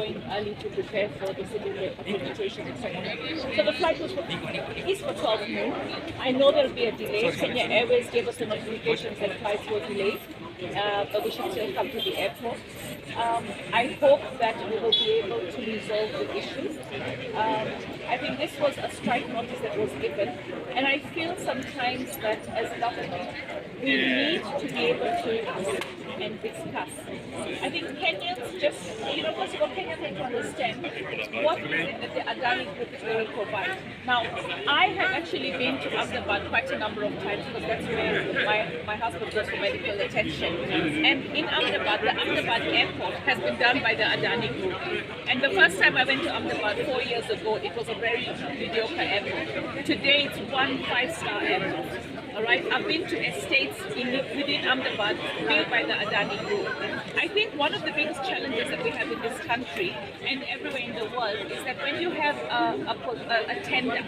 going early to prepare for the civil accreditation and so on. So the flight was for 12 noon. I know there will be a delay. Kenya Airways gave us the notifications that flights were delayed, but we should still come to the airport. I hope that we will be able to resolve the issue. I think this was a strike notice that was given, and I feel sometimes that as government we need to be able to and discuss. I think Kenyans just, first of all, Kenyans need to understand what is it that the Adani Group is going to provide. Now, I have actually been to Ahmedabad quite a number of times because that's where my husband goes for medical attention. And in Ahmedabad, the Ahmedabad airport has been done by the Adani Group. And the first time I went to Ahmedabad 4 years ago, it was a very mediocre airport. Today, it's one 5-star airport. All right, I've been to estates within Ahmedabad built by the Adani Group. I think one of the biggest challenges that we have in this country and everywhere in the world is that when you have a tender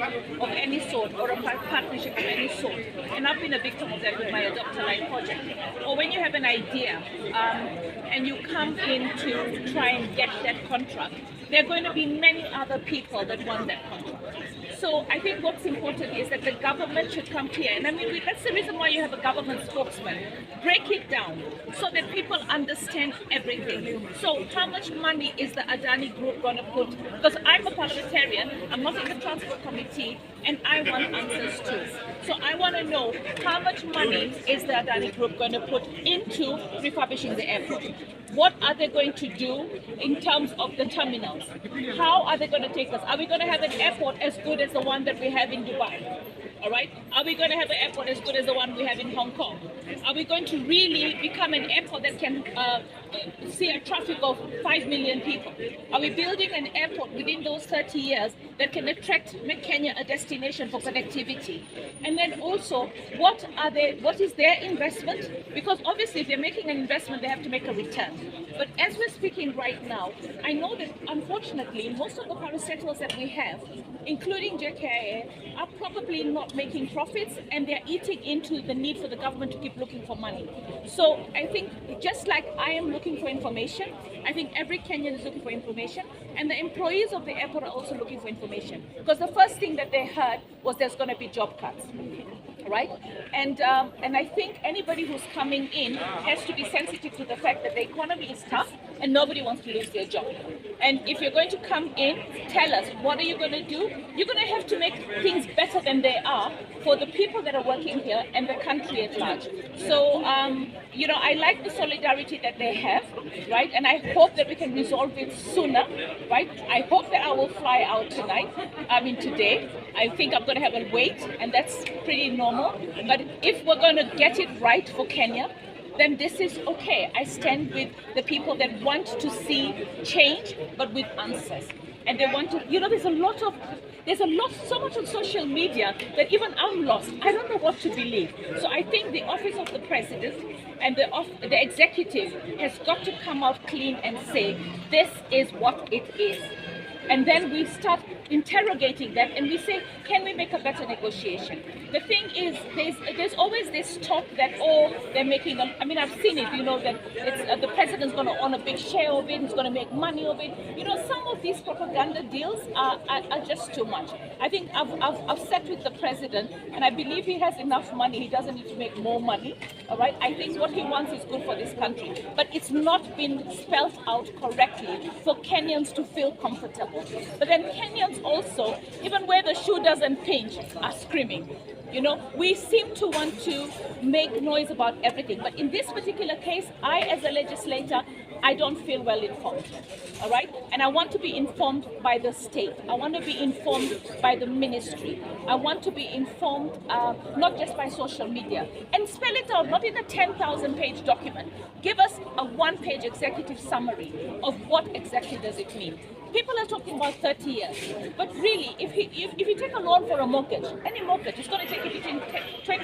of any sort or a partnership of any sort, and I've been a victim of that with my Adopt a Line project, or when you have an idea and you come in to try and get that contract, there are going to be many other people that want that contract. So I think what's important is that the government should come clear, and I mean that's the reason why you have a government spokesman. Break it down so that people understand everything. So how much money is the Adani Group going to put? Because I'm a parliamentarian, I'm not in the transport committee, and I want answers too. So I want to know how much money is the Adani Group going to put into refurbishing the airport? What are they going to do in terms of the terminals? How are they going to take us? Are we going to have an airport as good as the one that we have in Dubai? All right. Are we going to have an airport as good as the one we have in Hong Kong? Are we going to really become an airport that can see a traffic of 5 million people? Are we building an airport within those 30 years that can make Kenya a destination for connectivity? And then also, what is their investment? Because obviously if they're making an investment, they have to make a return. But as we're speaking right now, I know that unfortunately, most of the parastatals that we have, including Jkia, are probably not making profits, and they're eating into the need for the government to keep looking for money. So I think just like I am looking for information, I think every Kenyan is looking for information, and the employees of the airport are also looking for information. Because the first thing that they heard was there's going to be job cuts. Right? And I think anybody who's coming in has to be sensitive to the fact that the economy is tough and nobody wants to lose their job. And if you're going to come in, tell us, what are you going to do? You're going to have to make things better than they are for the people that are working here and the country at large. So, I like the solidarity that they have, right? And I hope that we can resolve it sooner, right? I hope that I will fly out today. I think I'm going to have a wait, and that's pretty normal. But if we're going to get it right for Kenya, then this is okay. I stand with the people that want to see change, but with answers. And they want to, so much on social media that even I'm lost. I don't know what to believe. So I think the office of the president and the executive has got to come out clean and say, this is what it is. And then we start interrogating them and we say, can we make a better negotiation? The thing is, there's always this talk that, they're making I've seen it, that it's, the president's going to own a big share of it, he's going to make money of it. Some of these propaganda deals are just too much. I think I've sat with the president, and I believe he has enough money, he doesn't need to make more money, all right? I think what he wants is good for this country, but it's not been spelled out correctly for Kenyans to feel comfortable. But then Kenyans also, even where the shoe doesn't pinch, are screaming. We seem to want to make noise about everything. But in this particular case, I, as a legislator, I don't feel well informed. All right? And I want to be informed by the state. I want to be informed by the ministry. I want to be informed not just by social media. And spell it out, not in a 10,000-page document. Give us a one-page executive summary of what exactly does it mean. People are talking about 30 years, but really, if you take a loan for a mortgage, any mortgage, it's going to take you between 10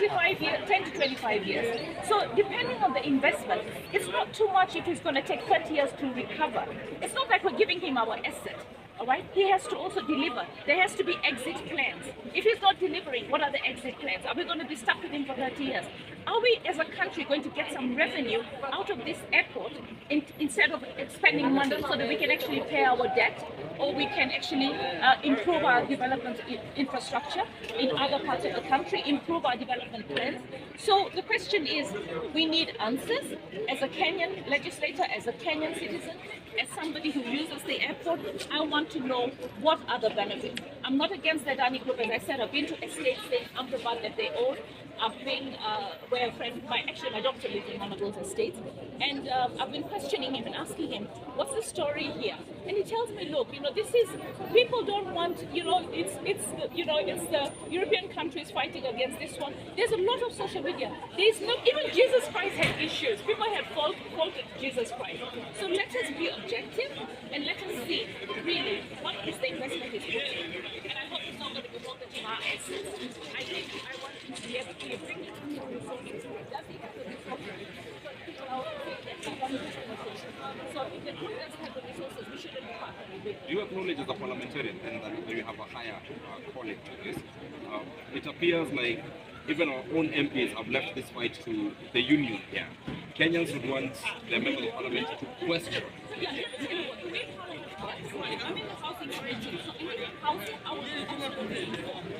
to 25 years. So depending on the investment, it's not too much if it's going to take 30 years to recover. It's not like we're giving him our asset. all right, he has to also deliver. There has to be exit plans. If he's not delivering, what are the exit plans? Are we going to be stuck with him for 30 years? Are we as a country going to get some revenue out of this airport instead of spending money so that we can actually pay our debt, or we can actually improve our development infrastructure in other parts of the country, improve our development plans? So the question is, we need answers. As a Kenyan legislator, as a Kenyan citizen, as somebody who uses the airport, I want to know what are the benefits. I'm not against the Adani Group. As I said, I've been to estates in Amrabat that they own. I've been where a friend, my doctor lives in one of those estates, and I've been questioning him and asking him, what's the story here? And he tells me, look, this is, people don't want, it's the European countries fighting against this one. There's a lot of social media. There's no, even Jesus Christ had issues. People had faulted Jesus Christ. So let us be objective and let us see really what is the investment is putting. And I hope it's not going to be more than our essence. I think I want to be able to bring it to the resources. Does he have the resources? So if the group doesn't have the resources, we shouldn't be partnering with. Do you acknowledge as a parliamentarian and that you have a higher calling to this? It appears like even our own MPs have left this fight to the union here. Kenyans would want their members of parliament to question. I'm in the housing committee, so in the house, I will be informed.